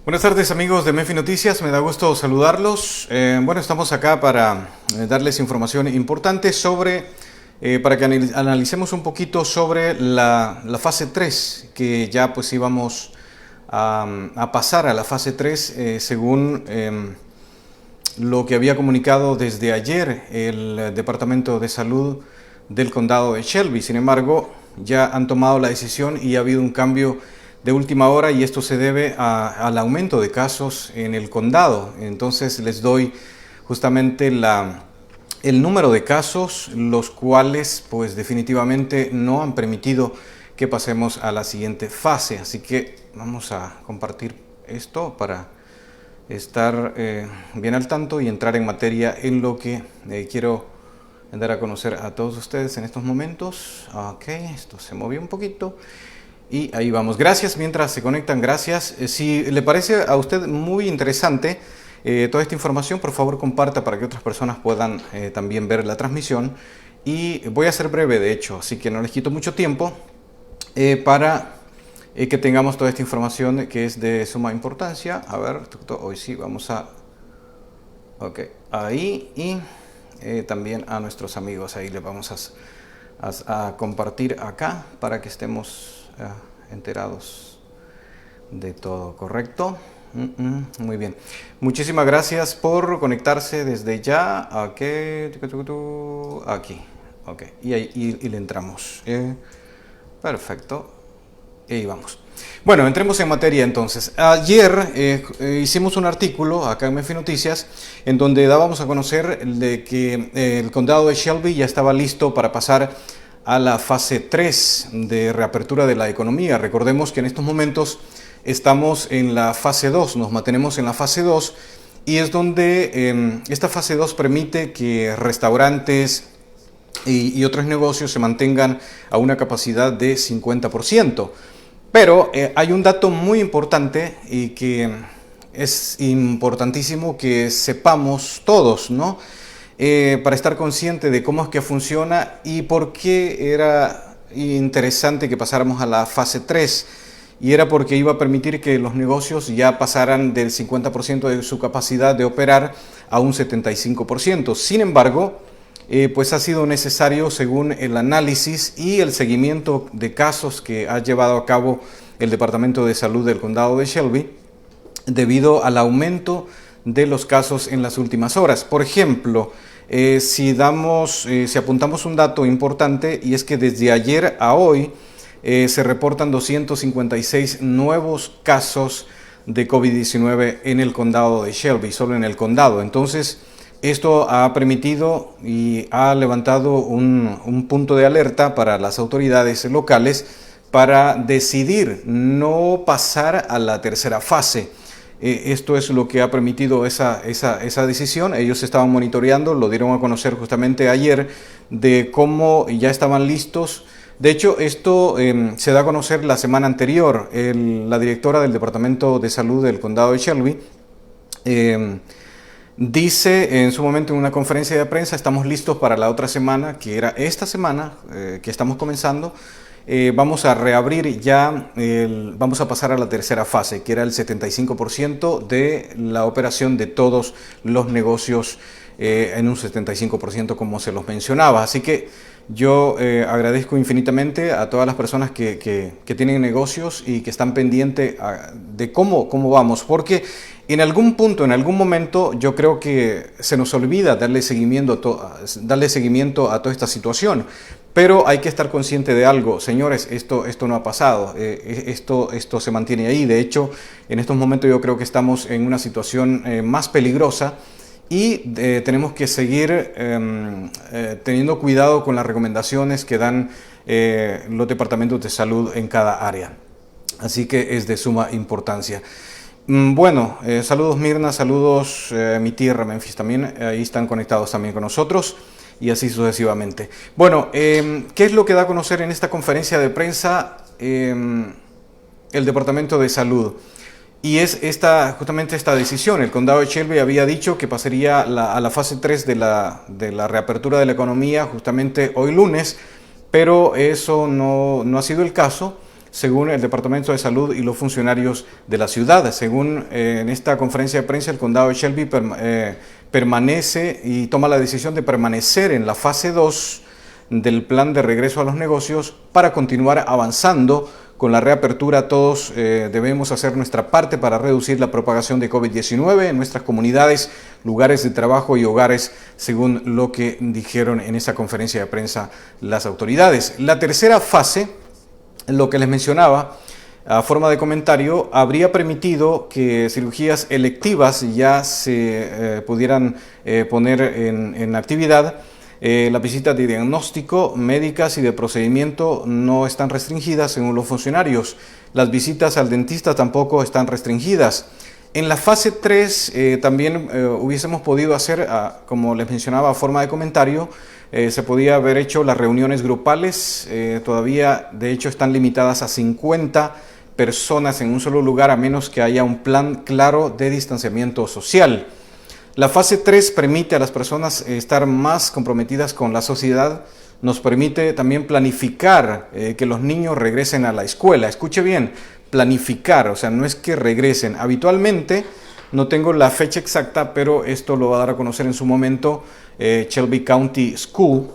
Buenas tardes amigos de Menfi Noticias, me da gusto saludarlos. Bueno, estamos acá para darles información importante para que analicemos un poquito sobre la fase 3, que ya pues íbamos a pasar a la fase 3 según lo que había comunicado desde ayer el Departamento de Salud del Condado de Shelby. Sin embargo, ya han tomado la decisión y ha habido un cambio de última hora, y esto se debe al aumento de casos en el condado. Entonces les doy justamente el número de casos, los cuales pues definitivamente no han permitido que pasemos a la siguiente fase. Así que vamos a compartir esto para estar bien al tanto y entrar en materia en lo que quiero dar a conocer a todos ustedes en estos momentos. Ok, esto se movió un poquito. Y ahí vamos. Gracias mientras se conectan, gracias. Si le parece a usted muy interesante toda esta información, por favor comparta para que otras personas puedan también ver la transmisión. Y voy a ser breve, de hecho, así que no les quito mucho tiempo para que tengamos toda esta información que es de suma importancia. A ver, hoy sí vamos a... Ok, ahí y también a nuestros amigos. Ahí les vamos a compartir acá para que estemos enterados de todo, ¿correcto? Muy bien. Muchísimas gracias por conectarse desde ya. Aquí. Ok. Y le entramos. Perfecto. Y ahí vamos. Bueno, entremos en materia entonces. Ayer hicimos un artículo acá en Menfi Noticias en donde dábamos a conocer de que el condado de Shelby ya estaba listo para pasar a la fase 3 de reapertura de la economía. Recordemos que en estos momentos estamos en la fase 2, nos mantenemos en la fase 2, y es donde esta fase 2 permite que restaurantes y otros negocios se mantengan a una capacidad de 50%. Pero hay un dato muy importante y que es importantísimo que sepamos todos, ¿no? Para estar consciente de cómo es que funciona y por qué era interesante que pasáramos a la fase 3. Y era porque iba a permitir que los negocios ya pasaran del 50% de su capacidad de operar a un 75%. Sin embargo, pues ha sido necesario, según el análisis y el seguimiento de casos que ha llevado a cabo el Departamento de Salud del Condado de Shelby, debido al aumento de los casos en las últimas horas. Por ejemplo, si apuntamos un dato importante, y es que desde ayer a hoy se reportan 256 nuevos casos de COVID-19 en el condado de Shelby, solo en el condado. Entonces, esto ha permitido y ha levantado un punto de alerta para las autoridades locales para decidir no pasar a la tercera fase. Esto es lo que ha permitido esa decisión. Ellos estaban monitoreando, lo dieron a conocer justamente ayer, de cómo ya estaban listos. De hecho, esto se da a conocer la semana anterior. La directora del Departamento de Salud del Condado de Shelby dice en su momento en una conferencia de prensa: estamos listos para la otra semana, que era esta semana que estamos comenzando. Vamos a reabrir ya, vamos a pasar a la tercera fase, que era el 75% de la operación de todos los negocios en un 75%, como se los mencionaba. Así que yo agradezco infinitamente a todas las personas que tienen negocios y que están pendientes de cómo vamos, porque en algún punto, en algún momento, yo creo que se nos olvida darle seguimiento a toda esta situación. Pero hay que estar consciente de algo, señores, esto no ha pasado, esto se mantiene ahí. De hecho, en estos momentos yo creo que estamos en una situación más peligrosa, y tenemos que seguir teniendo cuidado con las recomendaciones que dan los departamentos de salud en cada área. Así que es de suma importancia. Bueno, saludos Mirna, saludos mi tierra Memphis también, ahí están conectados también con nosotros. Y así sucesivamente. Bueno, ¿qué es lo que da a conocer en esta conferencia de prensa el Departamento de Salud? Y es justamente esta decisión. El condado de Shelby había dicho que pasaría a la fase 3 de la reapertura de la economía justamente hoy lunes, pero eso no ha sido el caso. según el Departamento de Salud y los funcionarios de la ciudad. Según en esta conferencia de prensa, el condado de Shelby permanece y toma la decisión de permanecer en la fase 2 del plan de regreso a los negocios para continuar avanzando con la reapertura. Todos debemos hacer nuestra parte para reducir la propagación de COVID-19 en nuestras comunidades, lugares de trabajo y hogares, según lo que dijeron en esa conferencia de prensa las autoridades. La tercera fase, lo que les mencionaba, a forma de comentario, habría permitido que cirugías electivas ya se pudieran poner en actividad. Las visitas de diagnóstico, médicas y de procedimiento no están restringidas según los funcionarios. Las visitas al dentista tampoco están restringidas. En la fase 3 también hubiésemos podido hacer, como les mencionaba a forma de comentario, se podía haber hecho las reuniones grupales. Todavía de hecho están limitadas a 50 personas en un solo lugar, a menos que haya un plan claro de distanciamiento social. La fase 3 permite a las personas estar más comprometidas con la sociedad, nos permite también planificar que los niños regresen a la escuela. Escuche bien, planificar, o sea, no es que regresen. Habitualmente, no tengo la fecha exacta, pero esto lo va a dar a conocer en su momento Shelby County School.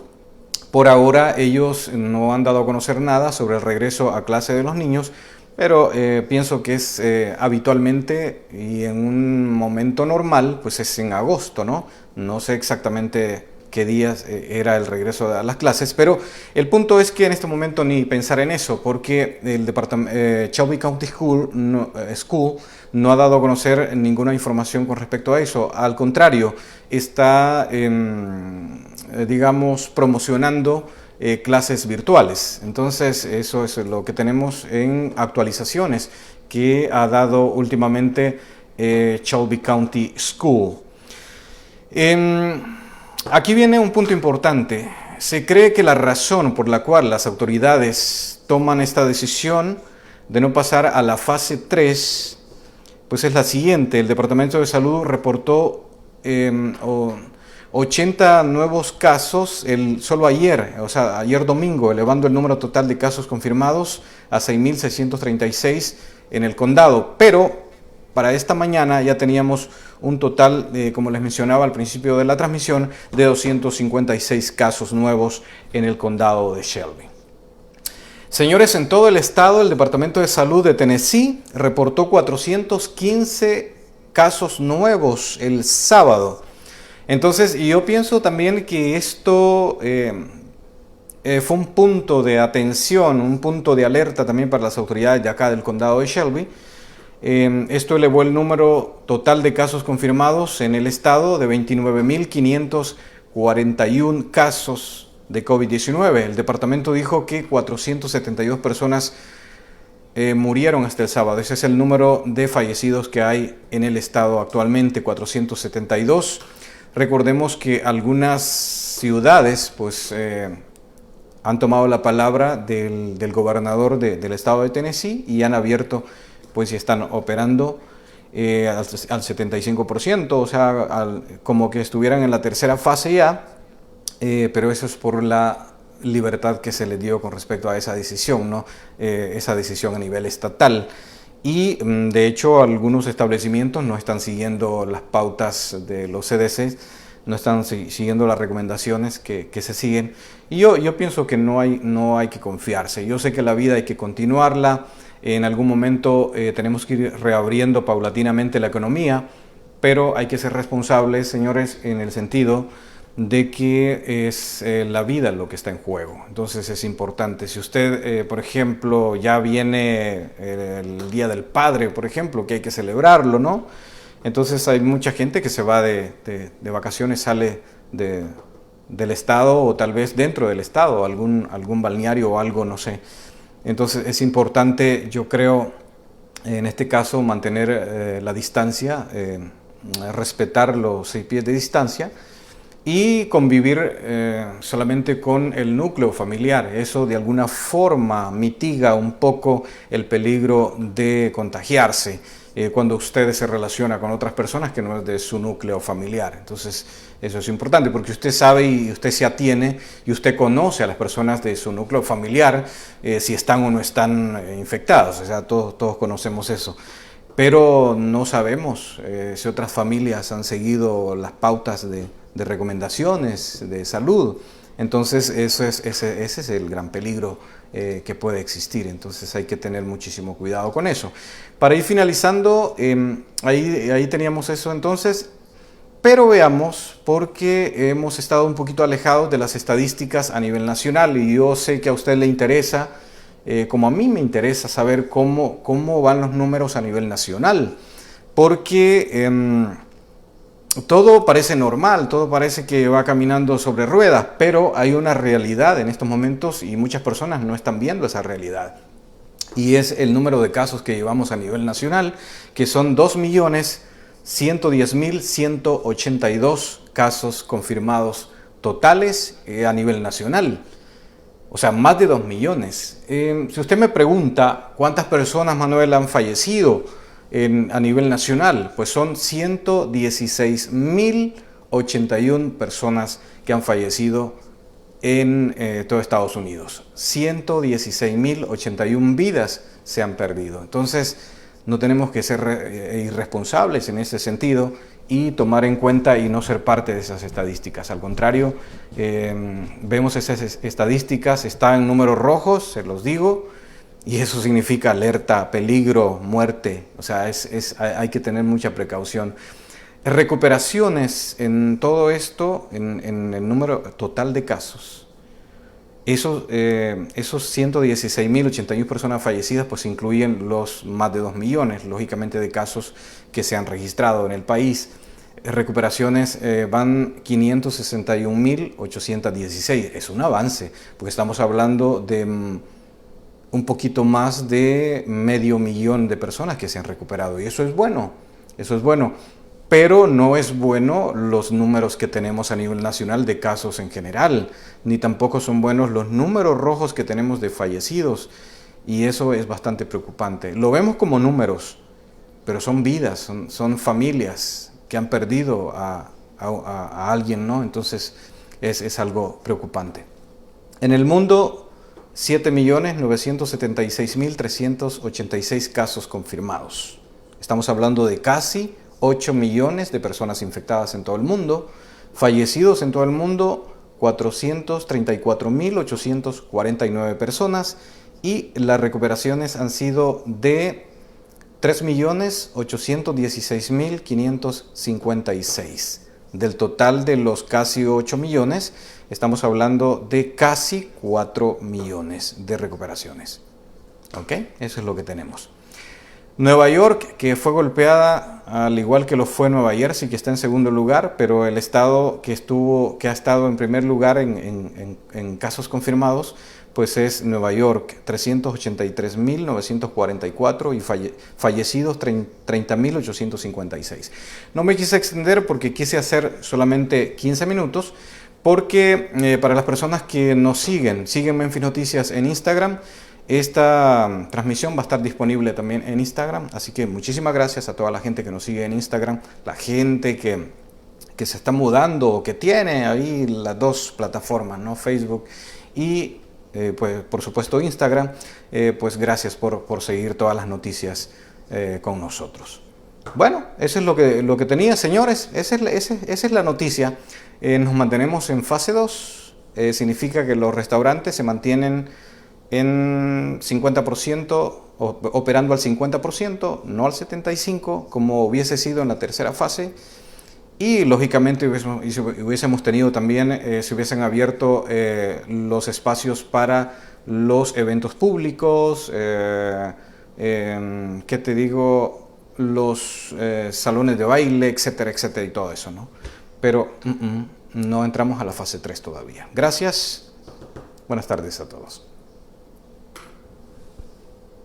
Por ahora ellos no han dado a conocer nada sobre el regreso a clase de los niños, pero pienso que es habitualmente y en un momento normal, pues es en agosto, ¿no? No sé exactamente qué días era el regreso a las clases, pero el punto es que en este momento ni pensar en eso, porque el Shelby County School no ha dado a conocer ninguna información con respecto a eso. Al contrario, está, digamos, promocionando clases virtuales. Entonces eso es lo que tenemos en actualizaciones que ha dado últimamente Shelby County School. Aquí viene un punto importante. Se cree que la razón por la cual las autoridades toman esta decisión de no pasar a la fase 3 pues es la siguiente. El Departamento de Salud reportó 80 nuevos casos solo ayer, o sea, ayer domingo, elevando el número total de casos confirmados a 6.636 en el condado. Pero para esta mañana ya teníamos un total, como les mencionaba al principio de la transmisión, de 256 casos nuevos en el condado de Shelby. Señores, en todo el estado, el Departamento de Salud de Tennessee reportó 415 casos nuevos el sábado. Entonces, yo pienso también que esto fue un punto de atención, un punto de alerta también para las autoridades de acá del condado de Shelby. Esto elevó el número total de casos confirmados en el estado de 29.541 casos de COVID-19. El departamento dijo que 472 personas murieron hasta el sábado. Ese es el número de fallecidos que hay en el estado actualmente, 472. Recordemos que algunas ciudades pues, han tomado la palabra del gobernador del estado de Tennessee y han abierto pues, y están operando al 75%, o sea, como que estuvieran en la tercera fase ya, pero eso es por la libertad que se le dio con respecto a esa decisión, ¿no? Esa decisión a nivel estatal. Y de hecho algunos establecimientos no están siguiendo las pautas de los CDC, no están siguiendo las recomendaciones que se siguen. Y yo pienso que no hay que confiarse. Yo sé que la vida hay que continuarla. En algún momento tenemos que ir reabriendo paulatinamente la economía, pero hay que ser responsables, señores, en el sentido de que es la vida lo que está en juego. Entonces es importante. Si usted, por ejemplo, ya viene el Día del Padre, por ejemplo, que hay que celebrarlo, ¿no? Entonces hay mucha gente que se va de vacaciones, sale del estado o tal vez dentro del estado, algún balneario o algo, no sé. Entonces es importante, yo creo, en este caso, mantener la distancia, respetar los 6 pies de distancia, y convivir solamente con el núcleo familiar. Eso de alguna forma mitiga un poco el peligro de contagiarse. cuando usted se relaciona con otras personas que no es de su núcleo familiar. Entonces, eso es importante porque usted sabe y usted se atiene y usted conoce a las personas de su núcleo familiar si están o no están infectados. O sea, todos conocemos eso. Pero no sabemos si otras familias han seguido las pautas de recomendaciones de salud. Entonces, ese es el gran peligro que puede existir. Entonces, hay que tener muchísimo cuidado con eso. Para ir finalizando, ahí teníamos eso entonces. Pero veamos, porque hemos estado un poquito alejados de las estadísticas a nivel nacional y yo sé que a usted le interesa, como a mí me interesa saber cómo van los números a nivel nacional, porque todo parece normal, todo parece que va caminando sobre ruedas, pero hay una realidad en estos momentos y muchas personas no están viendo esa realidad. Y es el número de casos que llevamos a nivel nacional, que son 2.110.182 casos confirmados totales a nivel nacional. O sea, más de 2 millones. Si usted me pregunta cuántas personas, Manuel, han fallecido a nivel nacional, pues son 116.081 personas que han fallecido en todo Estados Unidos. 116.081 vidas se han perdido. Entonces, no tenemos que ser irresponsables en ese sentido y tomar en cuenta y no ser parte de esas estadísticas. Al contrario, vemos esas estadísticas, están en números rojos, se los digo, y eso significa alerta, peligro, muerte. O sea, hay que tener mucha precaución. Recuperaciones en todo esto, en el número total de casos. Esos 116.081 personas fallecidas pues incluyen los más de 2 millones, lógicamente, de casos que se han registrado en el país. Recuperaciones van 561.816. Es un avance, porque estamos hablando de un poquito más de 500.000 de personas que se han recuperado. Y eso es bueno, eso es bueno. Pero no es bueno los números que tenemos a nivel nacional de casos en general, ni tampoco son buenos los números rojos que tenemos de fallecidos, y eso es bastante preocupante. Lo vemos como números, pero son vidas, son familias que han perdido a alguien, ¿no? Entonces es algo preocupante. En el mundo, 7.976.386 casos confirmados. Estamos hablando de casi 8 millones de personas infectadas en todo el mundo, fallecidos en todo el mundo 434.849 personas, y las recuperaciones han sido de 3.816.556. Del total de los casi 8 millones, estamos hablando de casi 4 millones de recuperaciones. ¿Ok? Eso es lo que tenemos. Nueva York, que fue golpeada al igual que lo fue Nueva Jersey, que está en segundo lugar, pero el estado que ha estado en primer lugar en casos confirmados, pues es Nueva York, 383.944 y fallecidos 30.856. No me quise extender porque quise hacer solamente 15 minutos, porque para las personas que nos siguen Memphis Noticias en Instagram, esta transmisión va a estar disponible también en Instagram, así que muchísimas gracias a toda la gente que nos sigue en Instagram, la gente que se está mudando o que tiene ahí las dos plataformas, ¿no? Facebook y pues por supuesto Instagram. Pues gracias por seguir todas las noticias con nosotros. Bueno, eso es lo que tenía, señores. Esa es la noticia. Nos mantenemos en fase 2. Significa que los restaurantes se mantienen en 50%, operando al 50%, no al 75%, como hubiese sido en la tercera fase. Y lógicamente hubiésemos tenido también, se hubiesen abierto los espacios para los eventos públicos, ¿qué te digo? Los salones de baile, etcétera, etcétera, y todo eso, ¿no? Pero no entramos a la fase 3 todavía. Gracias. Buenas tardes a todos.